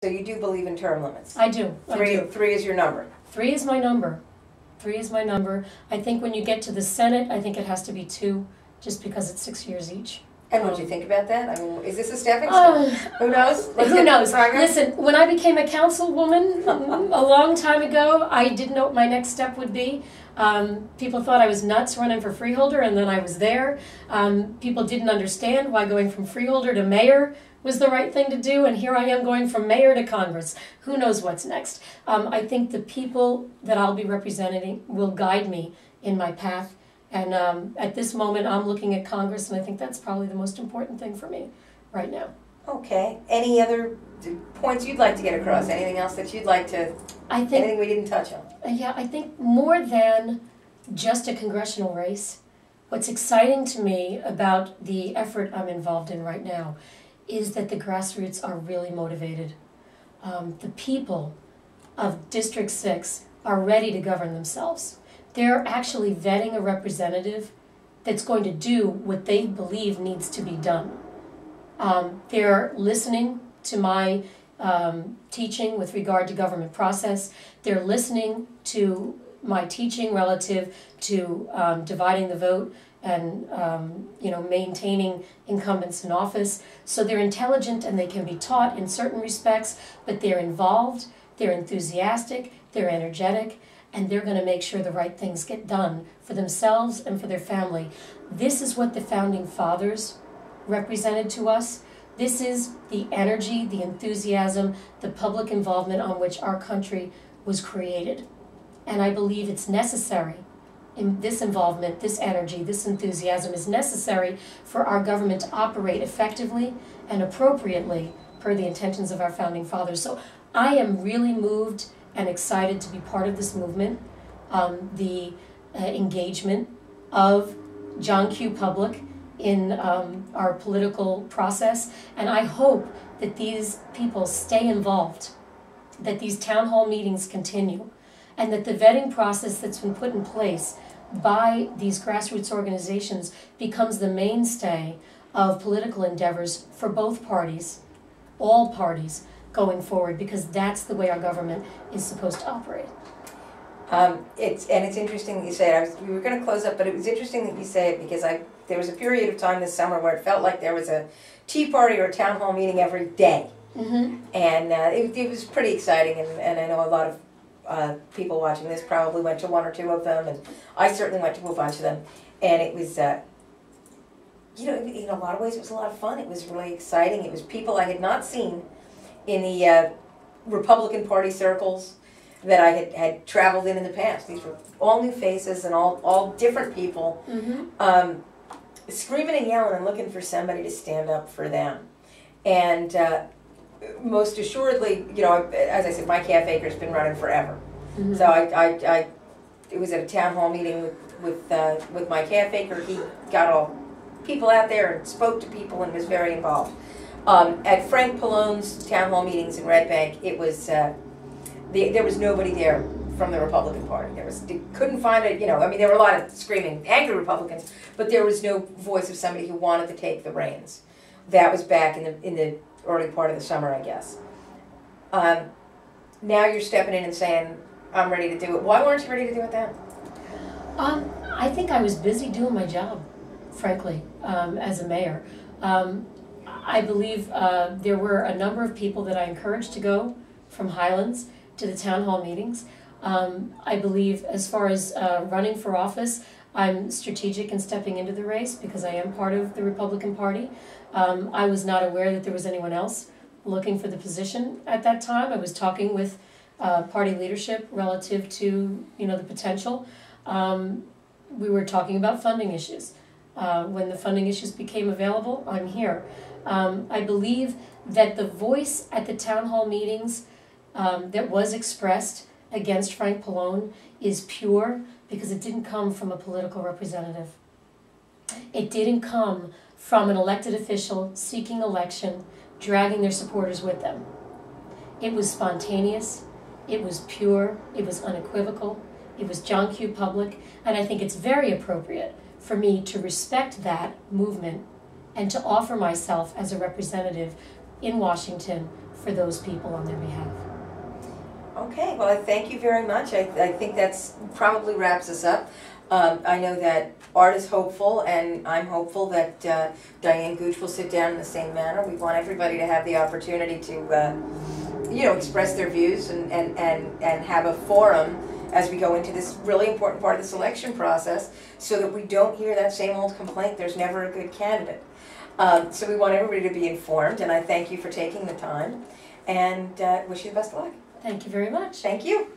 So you do believe in term limits? I do. Three is your number? 3 is my number. 3 is my number. I think when you get to the Senate, I think it has to be 2, just because it's 6 years each. And what do you think about that? I mean, is this a stepping stone? Who knows? Who knows? Listen, when I became a councilwoman a long time ago, I didn't know what my next step would be. People thought I was nuts running for freeholder, and then I was there. People didn't understand why going from freeholder to mayor was the right thing to do, and here I am going from mayor to Congress. Who knows what's next? I think the people that I'll be representing will guide me in my path. And at this moment, I'm looking at Congress, and I think that's probably the most important thing for me right now. Okay. Any other points you'd like to get across? Anything else that you'd like to, anything we didn't touch on? Yeah, I think more than just a congressional race, what's exciting to me about the effort I'm involved in right now is that the grassroots are really motivated. The people of District 6 are ready to govern themselves. They're actually vetting a representative that's going to do what they believe needs to be done. They're listening to my teaching with regard to government process. They're listening to my teaching relative to dividing the vote and maintaining incumbents in office. So they're intelligent and they can be taught in certain respects, but they're involved, they're enthusiastic, they're energetic, and they're going to make sure the right things get done for themselves and for their family. This is what the Founding Fathers represented to us. This is the energy, the enthusiasm, the public involvement on which our country was created. And I believe it's necessary. In this involvement, this energy, this enthusiasm is necessary for our government to operate effectively and appropriately per the intentions of our Founding Fathers. So I am really moved and excited to be part of this movement, the engagement of John Q. Public in our political process, and I hope that these people stay involved, that these town hall meetings continue, and that the vetting process that's been put in place by these grassroots organizations becomes the mainstay of political endeavors for both parties, all parties, going forward, because that's the way our government is supposed to operate. It's interesting that you say it. We were going to close up, but it was interesting that you say it because there was a period of time this summer where it felt like there was a tea party or a town hall meeting every day. Mm-hmm. And it was pretty exciting, and I know a lot of people watching this probably went to one or two of them, and I certainly went to a bunch of them, and it was in a lot of ways it was a lot of fun. It was really exciting. It was people I had not seen in the Republican Party circles that I had traveled in the past. These were all new faces and all different people, mm-hmm. Screaming and yelling and looking for somebody to stand up for them. And most assuredly, as I said, my cafe has been running forever. Mm-hmm. So it was at a town hall meeting with my cafe. He got all people out there and spoke to people and was very involved. At Frank Pallone's town hall meetings in Red Bank, it was there was nobody there from the Republican Party. They couldn't find it. There were a lot of screaming, angry Republicans, but there was no voice of somebody who wanted to take the reins. That was back in the early part of the summer, I guess. Now you're stepping in and saying, "I'm ready to do it." Why weren't you ready to do it then? I think I was busy doing my job, frankly, as a mayor. I believe there were a number of people that I encouraged to go from Highlands to the town hall meetings. I believe as far as running for office, I'm strategic in stepping into the race because I am part of the Republican Party. I was not aware that there was anyone else looking for the position at that time. I was talking with party leadership relative to the potential. We were talking about funding issues. When the funding issues became available, I'm here. I believe that the voice at the town hall meetings that was expressed against Frank Pallone is pure because it didn't come from a political representative. It didn't come from an elected official seeking election, dragging their supporters with them. It was spontaneous, it was pure, it was unequivocal, it was John Q. Public, and I think it's very appropriate for me to respect that movement and to offer myself as a representative in Washington for those people on their behalf. Okay, well, I thank you very much. I think that's probably wraps us up. I know that Art is hopeful, and I'm hopeful that Diane Gooch will sit down in the same manner. We want everybody to have the opportunity to, express their views and have a forum as we go into this really important part of the selection process, so that we don't hear that same old complaint, there's never a good candidate. So we want everybody to be informed, and I thank you for taking the time, and wish you the best of luck. Thank you very much. Thank you.